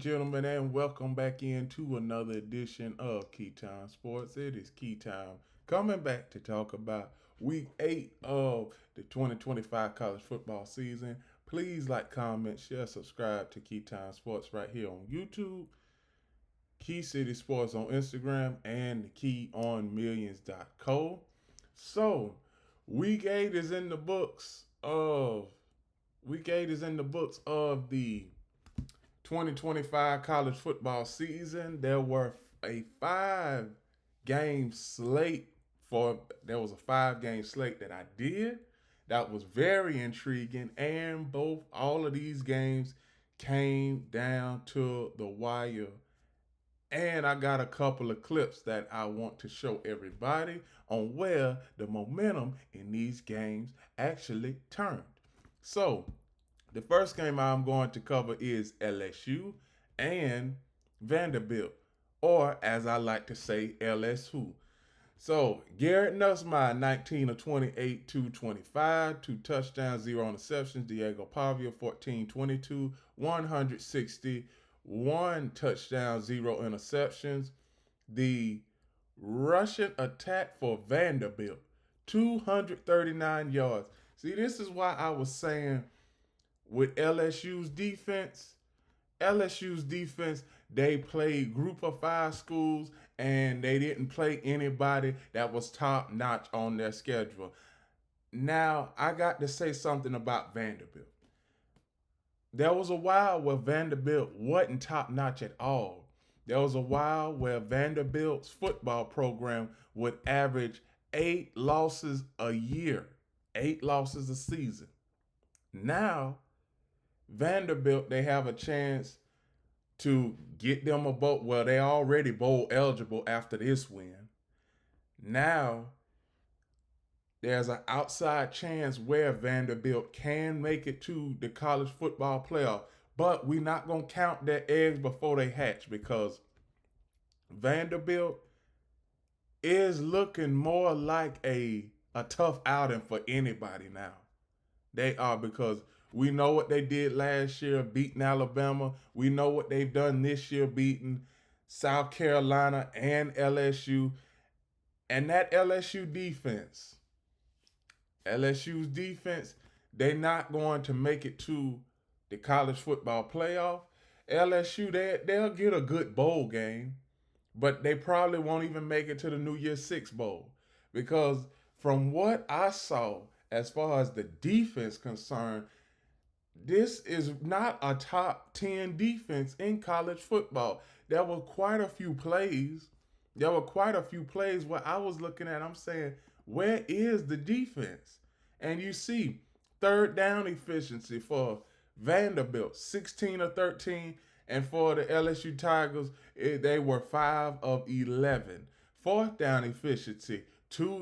Gentlemen, and welcome back into another edition of Keytime Sports. It is Keytime coming back to talk about week 8 of the 2025 college football season. Please like, comment, share, subscribe to Keytime Sports right here on YouTube, Key City Sports on Instagram, and the KeyOnMillions.co. So, week 8 is in the books of the 2025 college football season. There were a five game slate there was a 5 game slate that I did that was very intriguing, and all of these games came down to the wire. And I got a couple of clips that I want to show everybody on where the momentum in these games actually turned. So, the first game I'm going to cover is LSU and Vanderbilt, or as I like to say, LSU. So, Garrett Nussmeier, 19 of 28, 225, 2 touchdowns, 0 interceptions. Diego Pavia, 14, 22, 160, 1 touchdown, 0 interceptions. The Russian attack for Vanderbilt, 239 yards. See, this is why I was saying with LSU's defense, they played group of 5 schools and they didn't play anybody that was top notch on their schedule. Now, I got to say something about Vanderbilt. There was a while where Vanderbilt wasn't top notch at all. There was a while where Vanderbilt's football program would average 8 losses a year, 8 losses a season. Now, Vanderbilt, they have a chance to get them a bowl. Well, they already bowl eligible after this win. Now, there's an outside chance where Vanderbilt can make it to the college football playoff. But we're not going to count their eggs before they hatch, because Vanderbilt is looking more like a tough outing for anybody now. They are, because we know what they did last year, beating Alabama. We know what they've done this year, beating South Carolina and LSU. And that LSU's defense, they're not going to make it to the college football playoff. LSU, they'll get a good bowl game, but they probably won't even make it to the New Year's Six Bowl. Because from what I saw, as far as the defense concerned, this is not a top 10 defense in college football. There were quite a few plays. There were quite a few plays where I was looking at, I'm saying, where is the defense? And you see, third down efficiency for Vanderbilt, 16 of 13. And for the LSU Tigers, they were 5 of 11. Fourth down efficiency,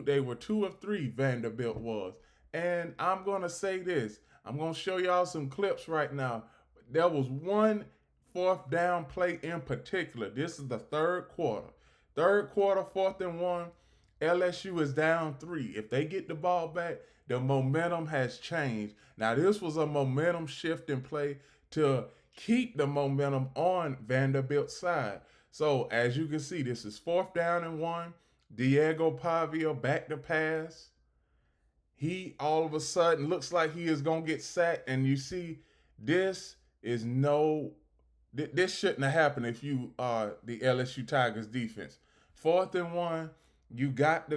they were 2 of 3, Vanderbilt was. And I'm going to say this. I'm going to show y'all some clips right now. There was one fourth down play in particular. This is the third quarter. Third quarter, 4th and 1. LSU is down 3. If they get the ball back, the momentum has changed. Now, this was a momentum shifting play to keep the momentum on Vanderbilt's side. So, as you can see, this is 4th down and 1. Diego Pavia back to pass. He all of a sudden looks like he is going to get sacked. And you see, this shouldn't have happened if you are the LSU Tigers defense. 4th and 1, you got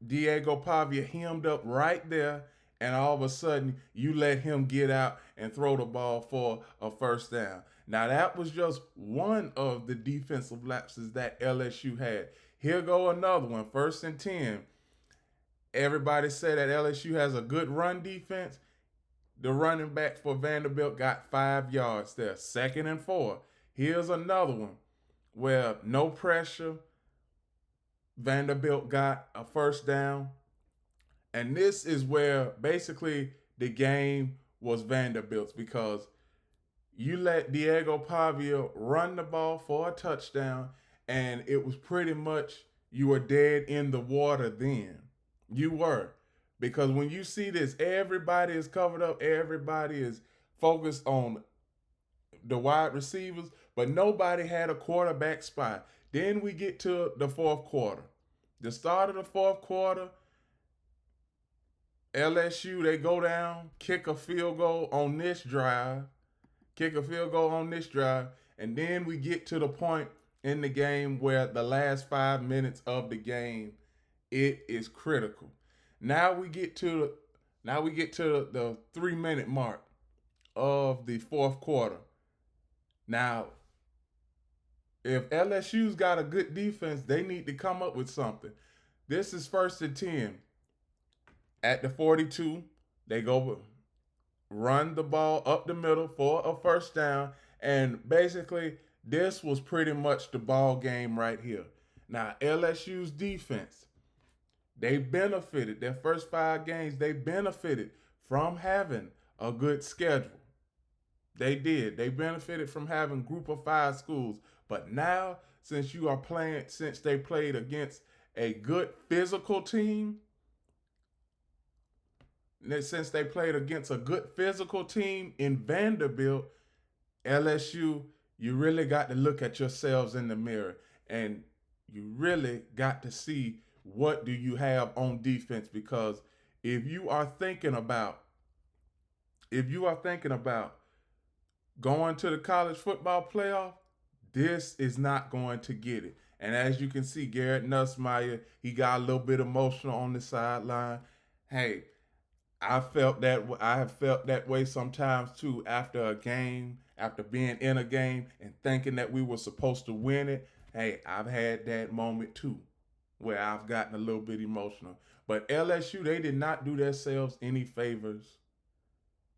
Diego Pavia hemmed up right there, and all of a sudden you let him get out and throw the ball for a first down. Now, that was just one of the defensive lapses that LSU had. Here go another one, 1st and 10. Everybody said that LSU has a good run defense. The running back for Vanderbilt got 5 yards there. 2nd and 4. Here's another one where no pressure. Vanderbilt got a first down. And this is where basically the game was Vanderbilt's, because you let Diego Pavia run the ball for a touchdown, and it was pretty much you were dead in the water then. You were. Because when you see this, everybody is covered up. Everybody is focused on the wide receivers. but nobody had a quarterback spot. Then we get to the fourth quarter. The start of the fourth quarter, LSU, they go down, kick a field goal on this drive, and then we get to the point in the game where the last 5 minutes of the game, it is critical. Now we get to the 3 minute mark of the fourth quarter. Now, if LSU's got a good defense, they need to come up with something. This is 1st and 10. At the 42, they go run the ball up the middle for a first down. And basically, this was pretty much the ball game right here. Now, LSU's defense, they benefited. Their first 5 games, they benefited from having a good schedule. They did. They benefited from having group of 5 schools. But now, since they played against a good physical team, since they played against a good physical team in Vanderbilt, LSU, you really got to look at yourselves in the mirror, and you really got to see what do you have on defense, because if you are thinking about going to the college football playoff, this is not going to get it. And as you can see, Garrett Nussmeier, he got a little bit emotional on the sideline. Hey, I have felt that way sometimes too after a game, after being in a game and thinking that we were supposed to win it. Hey, I've had that moment too where I've gotten a little bit emotional. But LSU, they did not do themselves any favors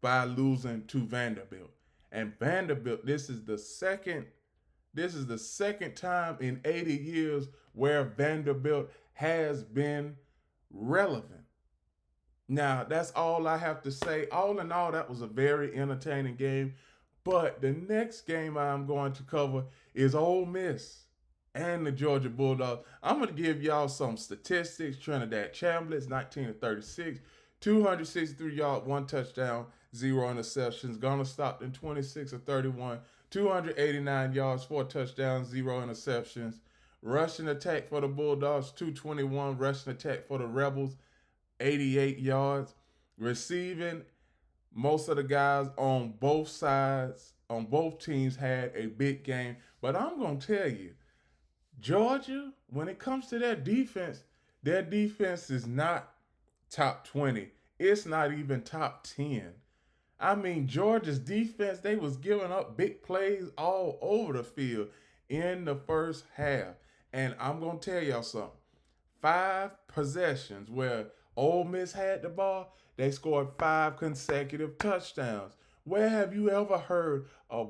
by losing to Vanderbilt. And Vanderbilt, this is the second time in 80 years where Vanderbilt has been relevant. Now, that's all I have to say. All in all, that was a very entertaining game. But the next game I'm going to cover is Ole Miss and the Georgia Bulldogs. I'm going to give y'all some statistics. Trinidad Chambliss, 19-36, 263 yards, 1 touchdown, 0 interceptions. Garner Stockton, 26-31, 289 yards, 4 touchdowns, 0 interceptions. Rushing attack for the Bulldogs, 221. Rushing attack for the Rebels, 88 yards. Receiving, most of the guys on both sides, on both teams, had a big game. But I'm going to tell you, Georgia, when it comes to their defense is not top 20. It's not even top 10. I mean, Georgia's defense, they was giving up big plays all over the field in the first half. And I'm going to tell y'all something. 5 possessions where Ole Miss had the ball, they scored 5 consecutive touchdowns. Where have you ever heard a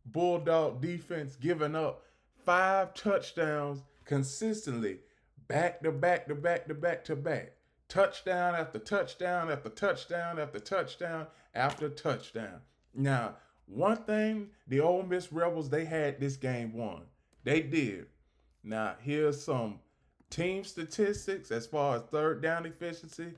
Bulldog defense giving up 5 touchdowns consistently, back to back to back to back to back? Touchdown after touchdown after touchdown after touchdown after touchdown. Now, one thing, the Ole Miss Rebels, they had this game won. They did. Now, here's some team statistics as far as third down efficiency.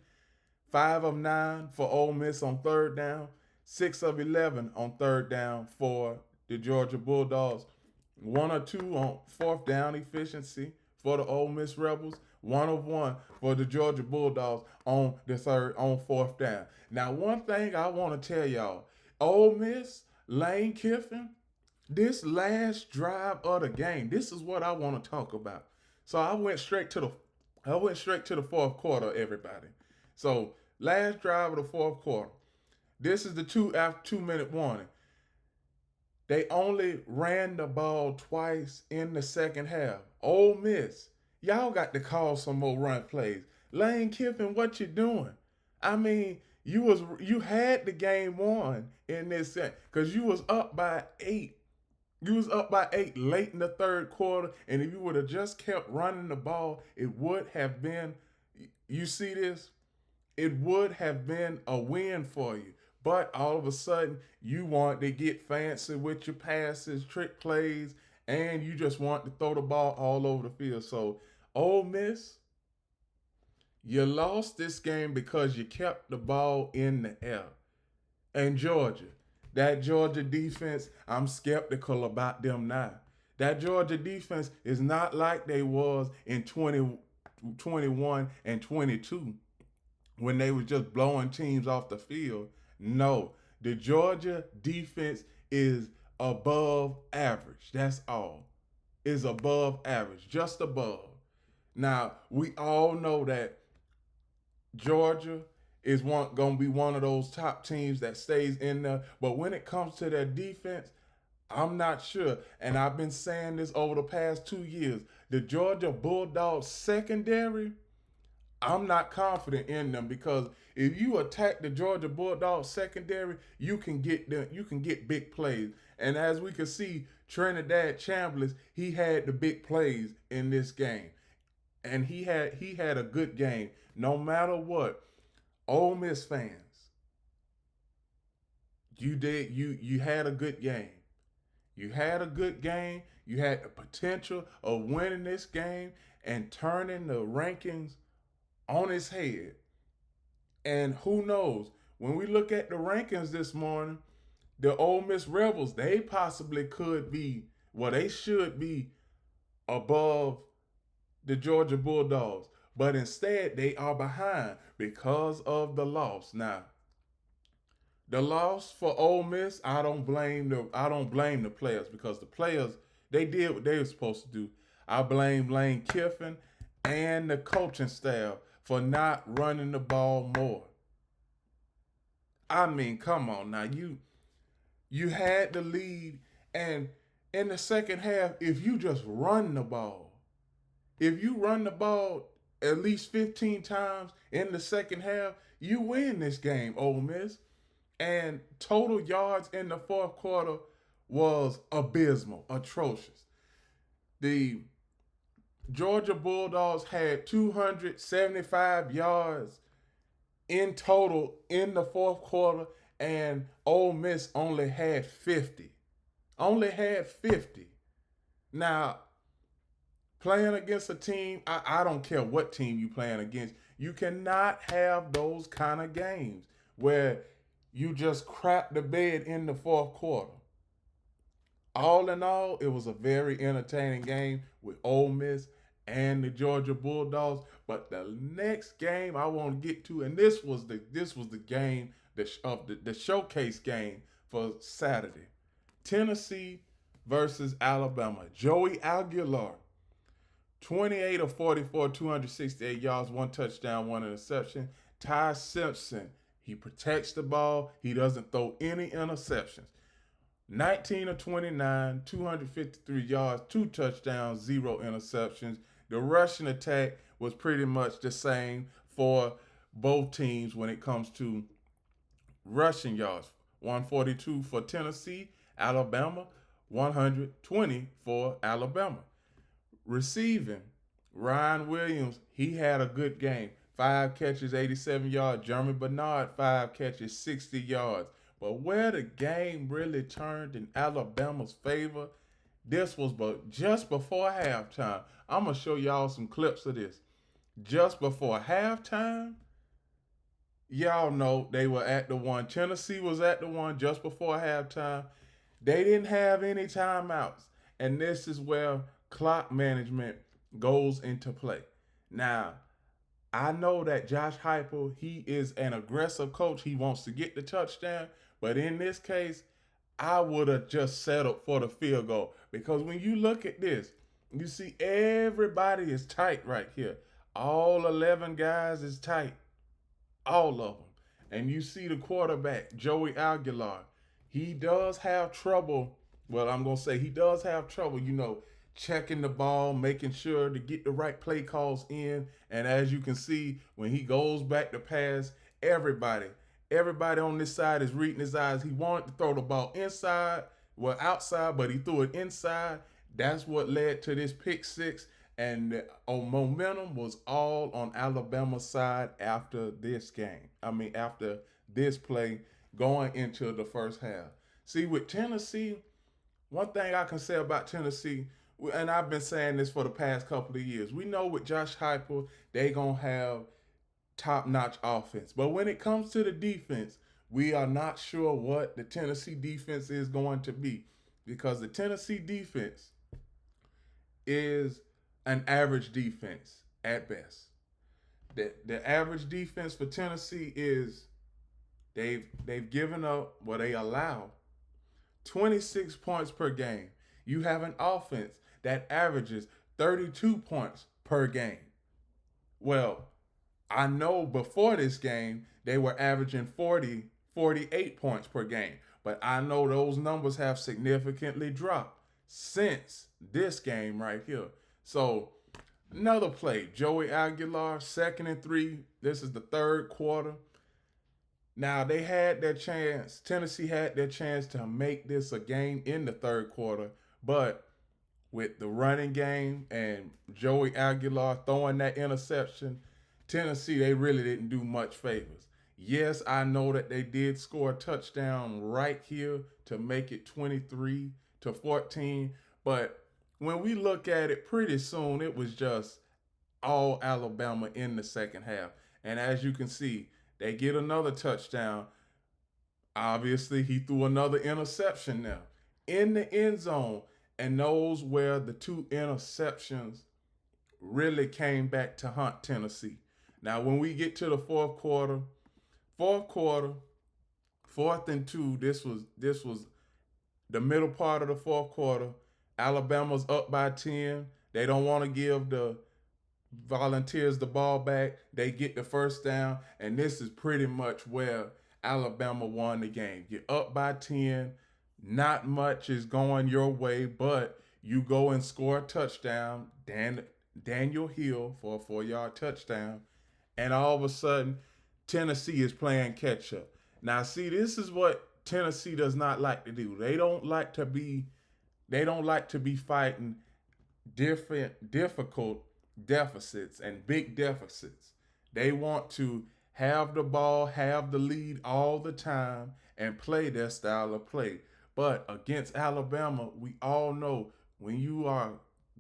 5 of 9 for Ole Miss on third down. 6 of 11 on third down for the Georgia Bulldogs. 1 or 2 on fourth down efficiency for the Ole Miss Rebels. 1 of 1 for the Georgia Bulldogs on fourth down. Now, one thing I want to tell y'all, Ole Miss, Lane Kiffin, this last drive of the game, this is what I want to talk about. So I went straight to the fourth quarter, everybody. So last drive of the fourth quarter. This is the 2-minute warning. They only ran the ball twice in the second half. Ole Miss, y'all got to call some more run plays. Lane Kiffin, what you doing? I mean, you had the game won in this set because you was up by 8. You was up by 8 late in the third quarter, and if you would have just kept running the ball, it would have been, you see this? It would have been a win for you. But all of a sudden, you want to get fancy with your passes, trick plays, and you just want to throw the ball all over the field. So, Ole Miss, you lost this game because you kept the ball in the air. And Georgia, That Georgia defense, I'm skeptical about them now. That Georgia defense is not like they was in 2021 and 22 when they were just blowing teams off the field. No, the Georgia defense is above average. That's all. Is above average, just above. Now, we all know that Georgia is going to be one of those top teams that stays in there. But when it comes to their defense, I'm not sure. And I've been saying this over the past 2 years. The Georgia Bulldogs secondary, I'm not confident in them because if you attack the Georgia Bulldogs secondary, you can get big plays. And as we can see, Trinidad Chambliss, he had the big plays in this game. And he had a good game. No matter what, Ole Miss fans, you had a good game. You had a good game. You had the potential of winning this game and turning the rankings on its head. And who knows? When we look at the rankings this morning, the Ole Miss Rebels, they possibly could be, well, they should be above the Georgia Bulldogs. But instead, they are behind because of the loss. Now, the loss for Ole Miss, I don't blame the players because the players, they did what they were supposed to do. I blame Lane Kiffin and the coaching staff for not running the ball more. I mean, come on now. You had the lead, and in the second half, if you just run the ball, if you run the ball at least 15 times in the second half, you win this game, Ole Miss. And total yards in the fourth quarter was abysmal, atrocious. The Georgia Bulldogs had 275 yards in total in the fourth quarter, and Ole Miss only had 50. Only had 50. Now, playing against a team, I don't care what team you playing against, you cannot have those kind of games where you just crap the bed in the fourth quarter. All in all, it was a very entertaining game with Ole Miss and the Georgia Bulldogs. But the next game I want to get to, and this was the game the showcase game for Saturday, Tennessee versus Alabama. Joey Aguilar, 28 of 44, 268 yards, one touchdown, one interception. Ty Simpson, he protects the ball. He doesn't throw any interceptions. 19 of 29, 253 yards, two touchdowns, zero interceptions. The rushing attack was pretty much the same for both teams when it comes to rushing yards. 142 for Tennessee, Alabama, 120 for Alabama. Receiving, Ryan Williams, he had a good game. 5 catches, 87 yards. Jeremy Bernard, 5 catches, 60 yards. But where the game really turned in Alabama's favor, this was just before halftime. I'm going to show y'all some clips of this. Just before halftime, y'all know they were at the one. Tennessee was at the one just before halftime. They didn't have any timeouts. And this is where clock management goes into play. Now, I know that Josh Heupel, he is an aggressive coach. He wants to get the touchdown. But in this case, I would have just settled for the field goal. Because when you look at this, you see everybody is tight right here. All 11 guys is tight. All of them. And you see the quarterback, Joey Aguilar. He does have trouble. Well, I'm going to say he does have trouble, checking the ball, making sure to get the right play calls in. And as you can see, when he goes back to pass, everybody on this side is reading his eyes. He wanted to throw the ball outside, but he threw it inside. That's what led to this pick six. And the momentum was all on Alabama's side after this game. After this play going into the first half. See, with Tennessee, one thing I can say about Tennessee, and I've been saying this for the past couple of years, we know with Josh Heupel, they going to have top-notch offense. But when it comes to the defense, We are not sure what the Tennessee defense is going to be because the Tennessee defense is an average defense at best. The average defense for Tennessee is they've given up they allow 26 points per game. You have an offense that averages 32 points per game. Well, I know before this game they were averaging 48 points per game, but I know those numbers have significantly dropped since this game right here. So, another play, Joey Aguilar, 2nd and 3. This is the third quarter. Now they had their chance. Tennessee had their chance to make this a game in the third quarter, but with the running game and Joey Aguilar throwing that interception, Tennessee they really didn't do much favors. Yes, I know that they did score a touchdown right here to make it 23-14, but when we look at it, pretty soon it was just all Alabama in the second half. And as you can see, they get another touchdown. Obviously, he threw another interception now in the end zone. And those were the two interceptions really came back to haunt Tennessee. Now, when we get to the fourth quarter, 4th and 2, this was the middle part of the fourth quarter. Alabama's up by 10. They don't want to give the Volunteers the ball back. They get the first down, and this is pretty much where Alabama won the game. You're up by 10. Not much is going your way, but you go and score a touchdown. Daniel Hill for a 4-yard touchdown. And all of a sudden, Tennessee is playing catch up. Now, see, this is what Tennessee does not like to do. They don't like to be fighting difficult deficits and big deficits. They want to have the ball, have the lead all the time, and play their style of play. But against Alabama, we all know when you are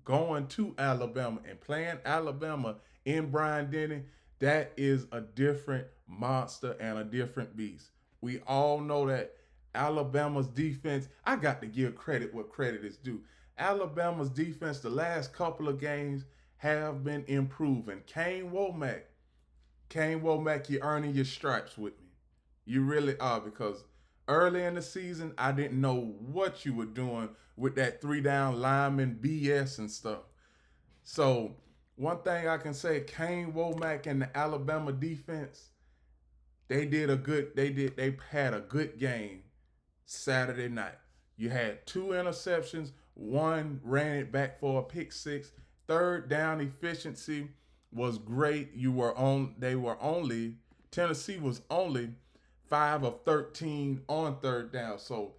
going to Alabama and playing Alabama in Bryant-Denny, that is a different monster and a different beast. We all know that Alabama's defense, I got to give credit what credit is due. Alabama's defense, the last couple of games, have been improving. Kane Womack, you're earning your stripes with me. You really are, because early in the season, I didn't know what you were doing with that 3-down lineman BS and stuff. So, one thing I can say, Kane Womack and the Alabama defense, they had a good game Saturday night. You had 2 interceptions, one ran it back for a pick 6. Third down efficiency was great. Tennessee was only 5 of 13 on third down. So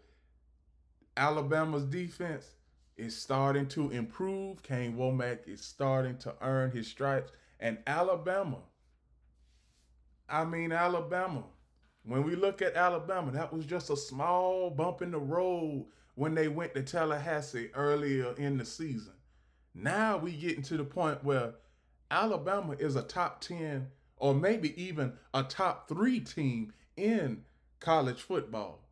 Alabama's defense is starting to improve. Kane Womack is starting to earn his stripes. And Alabama, when we look at Alabama, that was just a small bump in the road when they went to Tallahassee earlier in the season. Now we getting to the point where Alabama is a top 10 or maybe even a top 3 team in college football.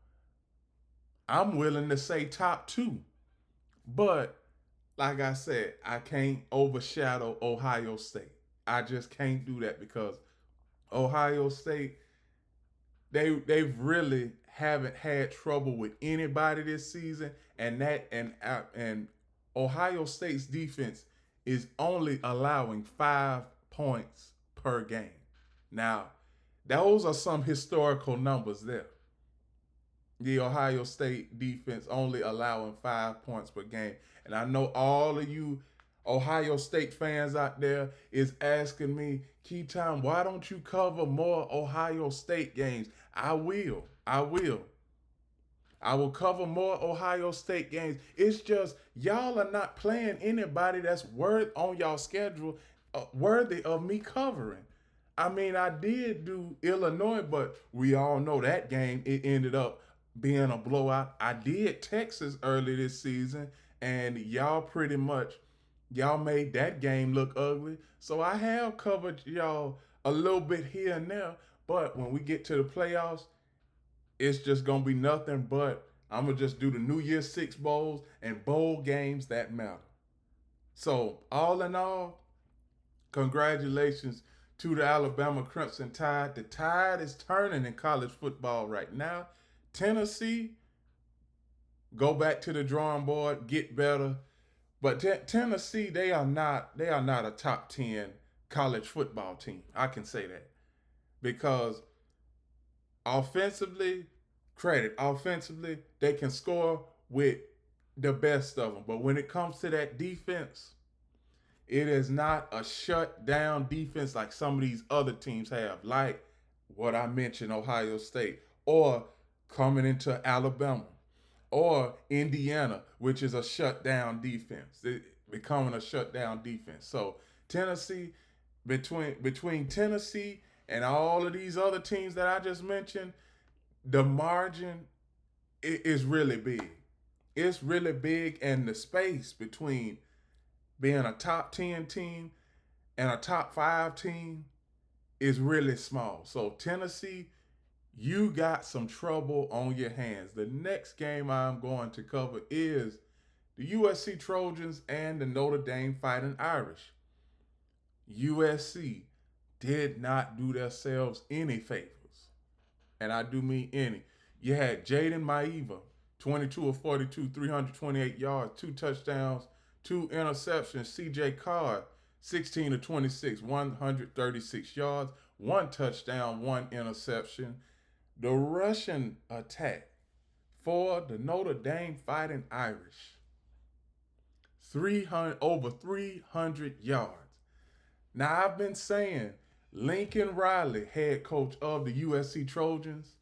I'm willing to say top 2. But like I said, I can't overshadow Ohio State. I just can't do that because Ohio State, they've really haven't had trouble with anybody this season, and Ohio State's defense is only allowing 5 points per game. Now, those are some historical numbers there. The Ohio State defense only allowing 5 points per game. And I know all of you Ohio State fans out there is asking me, Keytime, why don't you cover more Ohio State games? I will. I will cover more Ohio State games. It's just y'all are not playing anybody that's on y'all schedule worthy of me covering. I mean, I did do Illinois, but we all know that game, it ended up being a blowout. I did Texas early this season, and y'all made that game look ugly. So I have covered y'all a little bit here and there, but when we get to the playoffs, it's just gonna be nothing but I'm gonna just do the New Year's Six bowls and bowl games that matter. So all in all, congratulations to the Alabama Crimson Tide. The tide is turning in college football right now. Tennessee, go back to the drawing board, get better. But Tennessee, they are not a top 10 college football team. I can say that because offensively, offensively, they can score with the best of them. But when it comes to that defense, it is not a shutdown defense like some of these other teams have, like what I mentioned, Ohio State, or coming into Alabama, or Indiana, which is a shutdown defense, becoming a shutdown defense. So Tennessee, between Tennessee and all of these other teams that I just mentioned, the margin is really big. It's really big, and the space between being a top 10 team and a top 5 team is really small. So, Tennessee, you got some trouble on your hands. The next game I'm going to cover is the USC Trojans and the Notre Dame Fighting Irish. USC did not do themselves any favors, and I do mean any. You had Jaden Maiva, 22 of 42, 328 yards, 2 touchdowns, 2 interceptions. CJ Card, 16 of 26, 136 yards, 1 touchdown, 1 interception. The rushing attack for the Notre Dame Fighting Irish, over 300 yards. Now, I've been saying Lincoln Riley, head coach of the USC Trojans,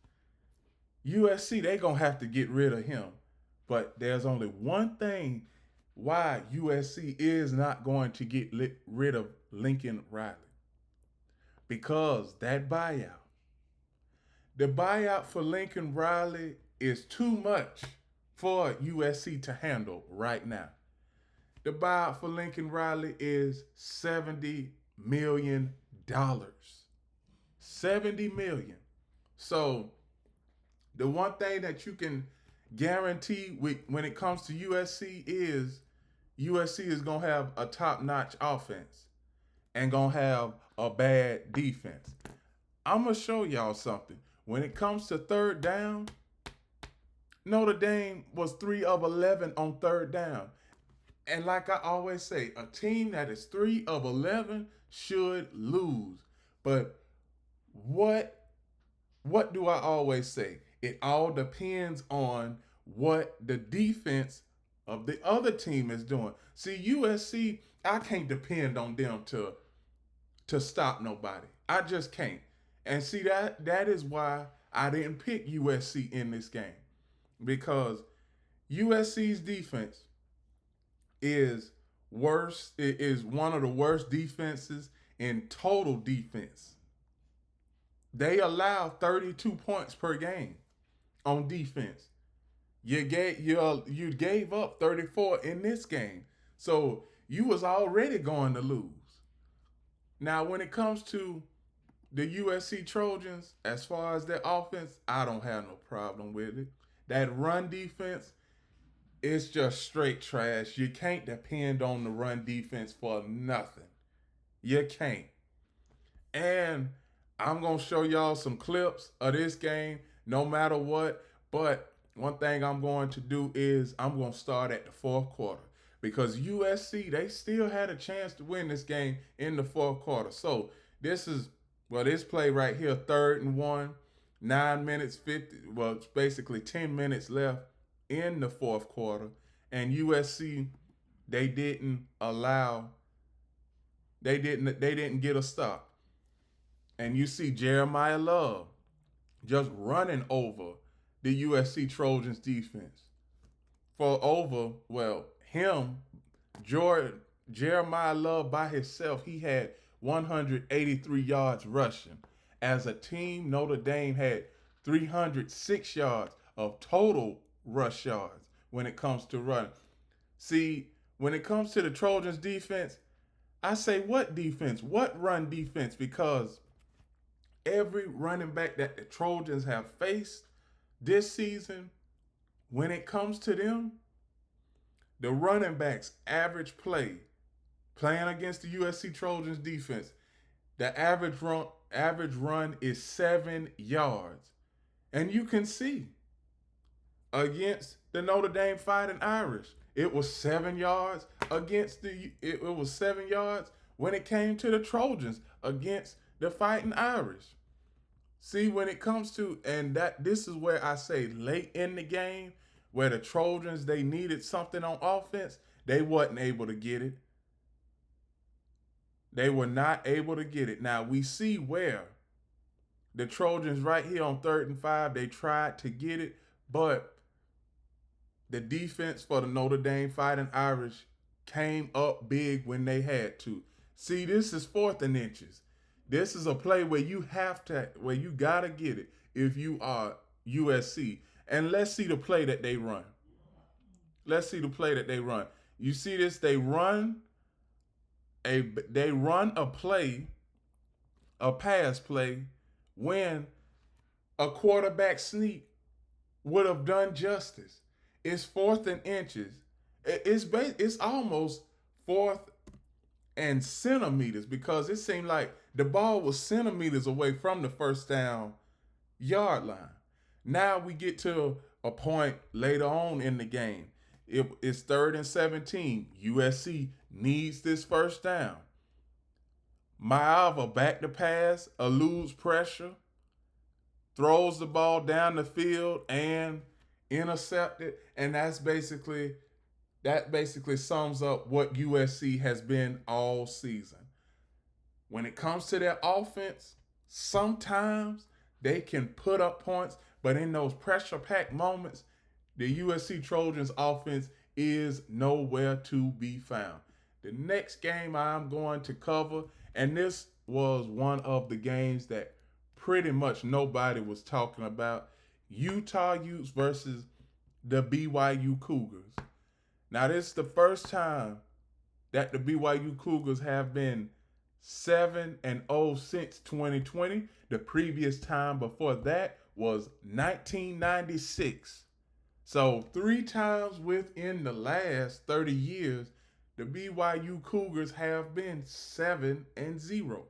USC, they're going to have to get rid of him. But there's only one thing why USC is not going to get rid of Lincoln Riley. Because that buyout. The buyout for Lincoln Riley is too much for USC to handle right now. The buyout for Lincoln Riley is $70 million. $70 million. So, the one thing that you can guarantee when it comes to USC is going to have a top-notch offense and going to have a bad defense. I'm going to show y'all something. When it comes to third down, Notre Dame was 3 of 11 on third down. And like I always say, a team that is 3 of 11 should lose. But what do I always say? It all depends on what the defense of the other team is doing. See, USC, I can't depend on them to stop nobody. I just can't. And see, that is why I didn't pick USC in this game. Because USC's defense is worse. It is one of the worst defenses in total defense. They allow 32 points per game on defense. You gave up 34 in this game. So you was already going to lose. Now, when it comes to the USC Trojans, as far as their offense, I don't have no problem with it. That run defense, it's just straight trash. You can't depend on the run defense for nothing. You can't. And I'm going to show y'all some clips of this game, no matter what. But one thing I'm going to do is I'm going to start at the fourth quarter. Because USC, they still had a chance to win this game in the fourth quarter. So this play right here, 3rd and 1, 9 minutes, 50, well, it's basically 10 minutes left in the fourth quarter. And USC, they didn't get a stop. And you see Jeremiah Love just running over the USC Trojans defense. Jeremiah Love by himself, he had 183 yards rushing. As a team, Notre Dame had 306 yards of total rush yards when it comes to run. See, when it comes to the Trojans defense, I say what defense? What run defense? Because every running back that the Trojans have faced, This season, when it comes to them, the running backs average play playing against the USC Trojans defense, the average run is 7 yards. And you can see against the Notre Dame Fighting Irish, it was 7 yards against it was 7 yards when it came to the Trojans against the Fighting Irish. See, when it comes to, and that this is where I say late in the game, where the Trojans they needed something on offense, they wasn't able to get it. They were not able to get it. Now we see where the Trojans right here on 3rd and 5, they tried to get it, but the defense for the Notre Dame Fighting Irish came up big when they had to. See, this is 4th and inches. This is a play where you gotta get it if you are USC. And let's see the play that they run. Let's see the play that they run. You see this? They run a play, a pass play, when a quarterback sneak would have done justice. It's 4th and inches. It's almost 4th and centimeters, because it seemed like the ball was centimeters away from the first down yard line. Now we get to a point later on in the game. It's 3rd and 17. USC needs this first down. Maava back to pass, eludes pressure, throws the ball down the field and intercepted. And that basically sums up what USC has been all season. When it comes to their offense, sometimes they can put up points, but in those pressure-packed moments, the USC Trojans offense is nowhere to be found. The next game I'm going to cover, and this was one of the games that pretty much nobody was talking about, Utah Utes versus the BYU Cougars. Now, this is the first time that the BYU Cougars have been 7-0 since 2020. The previous time before that was 1996. So 3 times within the last 30 years, the BYU Cougars have been 7-0.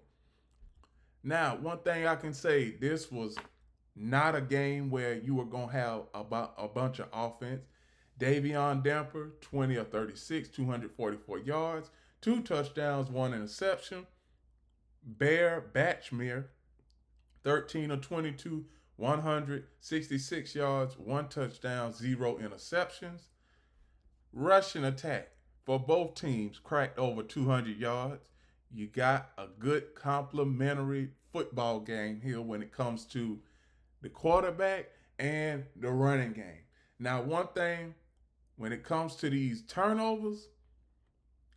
Now, one thing I can say, this was not a game where you were going to have a bunch of offense. Davion Damper, 20 of 36, 244 yards, 2 touchdowns, 1 interception. Bear Batchmere, 13 of 22, 166 yards, 1 touchdown, 0 interceptions. Rushing attack for both teams cracked over 200 yards. You got a good complementary football game here when it comes to the quarterback and the running game. Now, one thing, when it comes to these turnovers,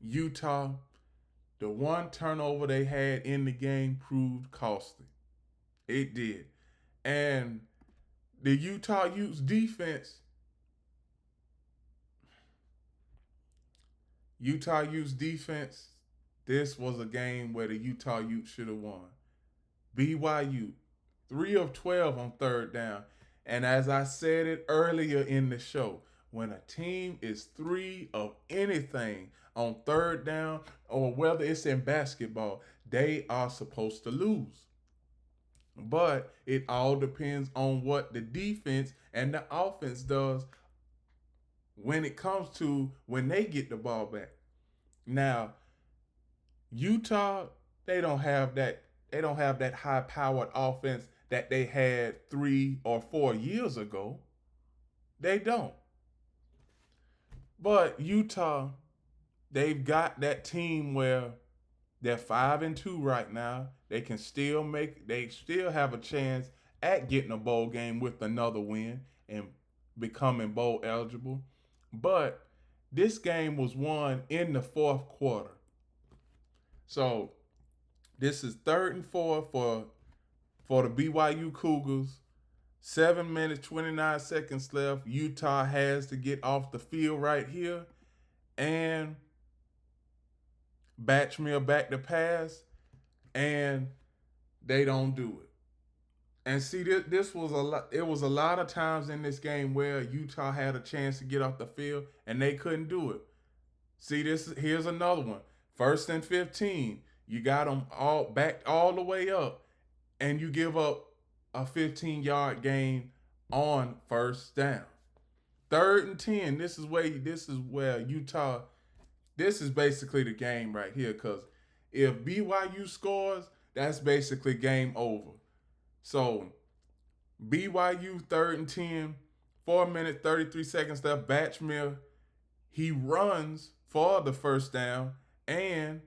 Utah, the one turnover they had in the game proved costly. It did. And the Utah Utes defense, this was a game where the Utah Utes should have won. BYU, 3 of 12 on 3rd down. And as I said it earlier in the show, when a team is 3 of anything on 3rd down, or whether it's in basketball, they are supposed to lose. But it all depends on what the defense and the offense does when it comes to when they get the ball back. Now, Utah, they don't have that high-powered offense that they had 3 or 4 years ago. They don't. But Utah, they've got that team where they're 5-2 right now. They still have a chance at getting a bowl game with another win and becoming bowl eligible. But this game was won in the 4th quarter. So this is 3rd and 4 for the BYU Cougars. 7 minutes, 29 seconds left. Utah has to get off the field right here. And Batchmere back to pass. And they don't do it. And see, this was a lot. It was a lot of times in this game where Utah had a chance to get off the field and they couldn't do it. See, here's another one. 1st and 15. You got them all back all the way up, and you give up a 15-yard gain on first down. 3rd and 10. This is where Utah. This is basically the game right here. Because if BYU scores, that's basically game over. So BYU 3rd and 10, 4 minutes 33 seconds left. Batchmere, he runs for the first down and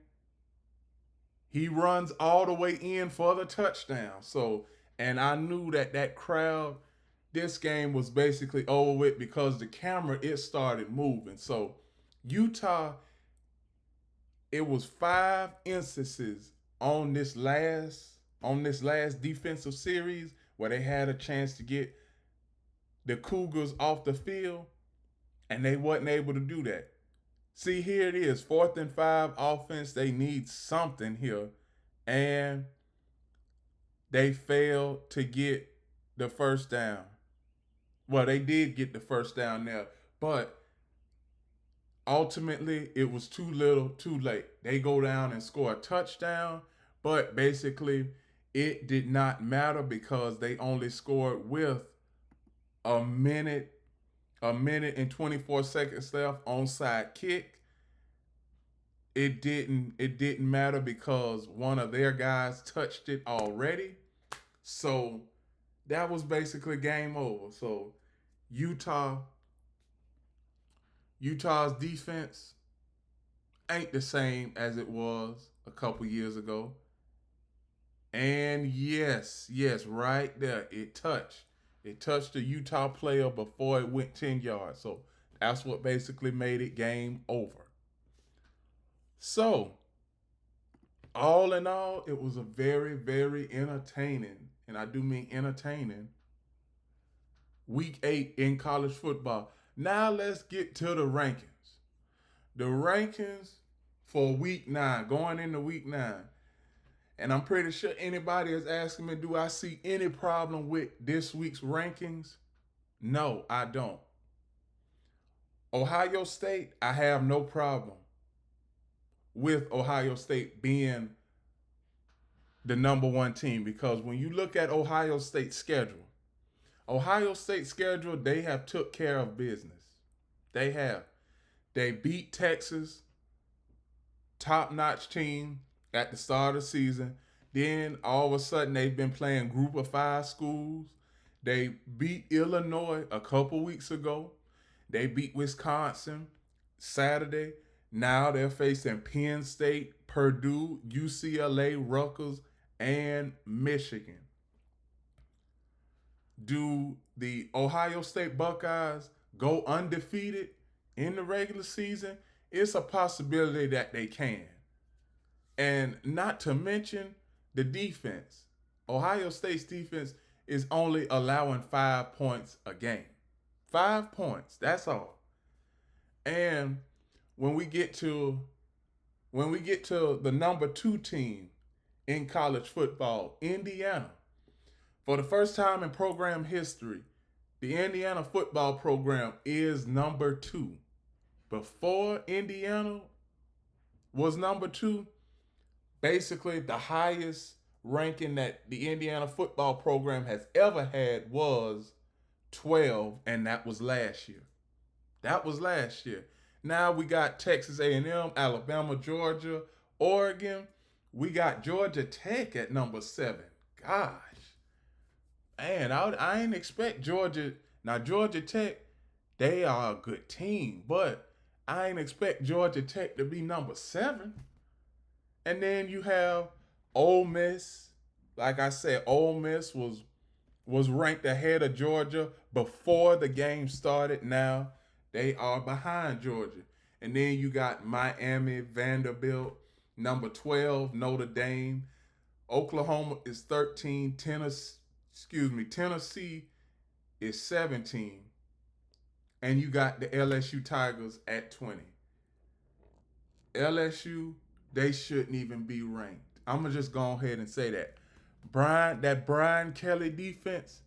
he runs all the way in for the touchdown. So, and I knew that crowd, this game was basically over with because the camera, it started moving. So Utah, it was 5 instances on this last defensive series where they had a chance to get the Cougars off the field, and they wasn't able to do that. See, here it is, 4th and 5 offense. They need something here, and they failed to get the first down. Well, they did get the first down there, but ultimately it was too little, too late. They go down and score a touchdown, but basically it did not matter because they only scored with a minute and 24 seconds left, onside kick. It didn't matter because one of their guys touched it already. So that was basically game over. So Utah's defense ain't the same as it was a couple years ago. And yes, right there, it touched the Utah player before it went 10 yards. So that's what basically made it game over. So, all in all, it was a very, very entertaining, and I do mean entertaining, week 8 in college football. Now let's get to the rankings. The rankings for week 9, going into week 9. And I'm pretty sure anybody is asking me, do I see any problem with this week's rankings? No, I don't. Ohio State, I have no problem with Ohio State being the number 1 team, because when you look at Ohio State's schedule, they have took care of business. They have. They beat Texas, top-notch team at the start of the season. Then all of a sudden they've been playing group of 5 schools. They beat Illinois a couple weeks ago. They beat Wisconsin Saturday. Now they're facing Penn State, Purdue, UCLA, Rutgers, and Michigan. Do the Ohio State Buckeyes go undefeated in the regular season? It's a possibility that they can. And not to mention the defense. Ohio State's defense is only allowing 5 points a game. 5 points, that's all. And when we get to the number 2 team in college football, Indiana, for the first time in program history, the Indiana football program is number 2. Before Indiana was number 2, basically the highest ranking that the Indiana football program has ever had was 12, and that was last year. Now we got Texas A&M, Alabama, Georgia, Oregon. We got Georgia Tech at number 7. Gosh. Man, I ain't expect Georgia. Now, Georgia Tech, they are a good team, but I ain't expect Georgia Tech to be number 7. And then you have Ole Miss. Like I said, Ole Miss was ranked ahead of Georgia before the game started. Now they are behind Georgia. And then you got Miami, Vanderbilt, number 12, Notre Dame. Oklahoma is 13. Tennessee is 17. And you got the LSU Tigers at 20. LSU, they shouldn't even be ranked. I'm going to just go ahead and say that. Brian Kelly defense,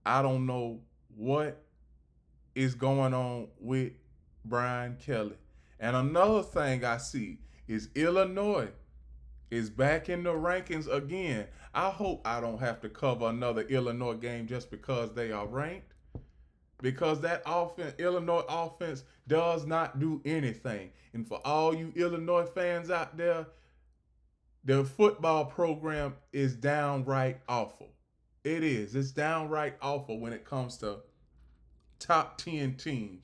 I don't know what is going on with Brian Kelly. And another thing I see is Illinois is back in the rankings again. I hope I don't have to cover another Illinois game just because they are ranked. Because that offense, Illinois offense, does not do anything. And for all you Illinois fans out there, the football program is downright awful. It is. It's downright awful when it comes to top 10 teams.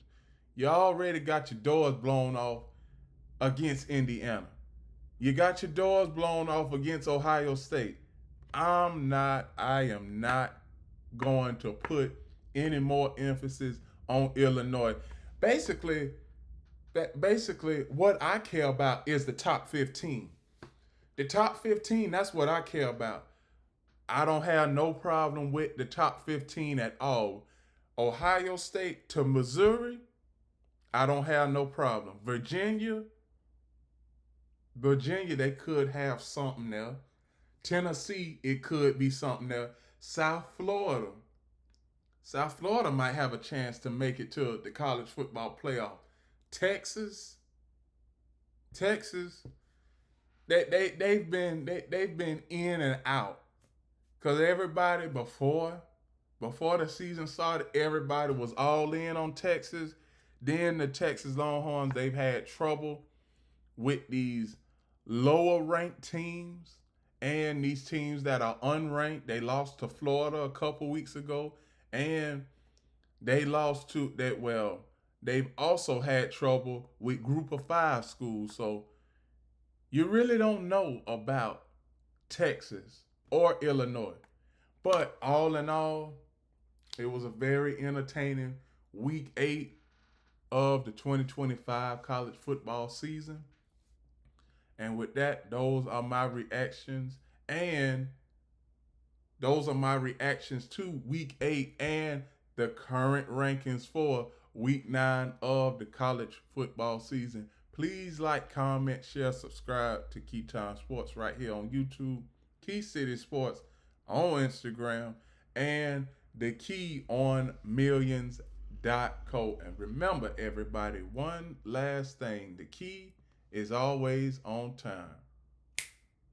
You already got your doors blown off against Indiana. You got your doors blown off against Ohio State. I am not going to put any more emphasis on Illinois. Basically, what I care about is the top 15. The top 15, that's what I care about. I don't have no problem with the top 15 at all. Ohio State to Missouri, I don't have no problem. Virginia, they could have something there. Tennessee, it could be something there. South Florida might have a chance to make it to the college football playoff. Texas, they've been in and out because everybody before the season started, everybody was all in on Texas. Then the Texas Longhorns, they've had trouble with these lower ranked teams and these teams that are unranked. They lost to Florida a couple weeks ago, and they lost to that. Well, they've also had trouble with Group of Five schools. So you really don't know about Texas or Illinois. But all in all, it was a very entertaining week 8 of the 2025 college football season. And with that, those are my reactions. And those are my reactions to week 8 and the current rankings for week 9 of the college football season. Please like, comment, share, subscribe to Keytime Sports right here on YouTube, Key City Sports on Instagram, and the Key on Millions.co. And remember, everybody, one last thing: the key is always on time.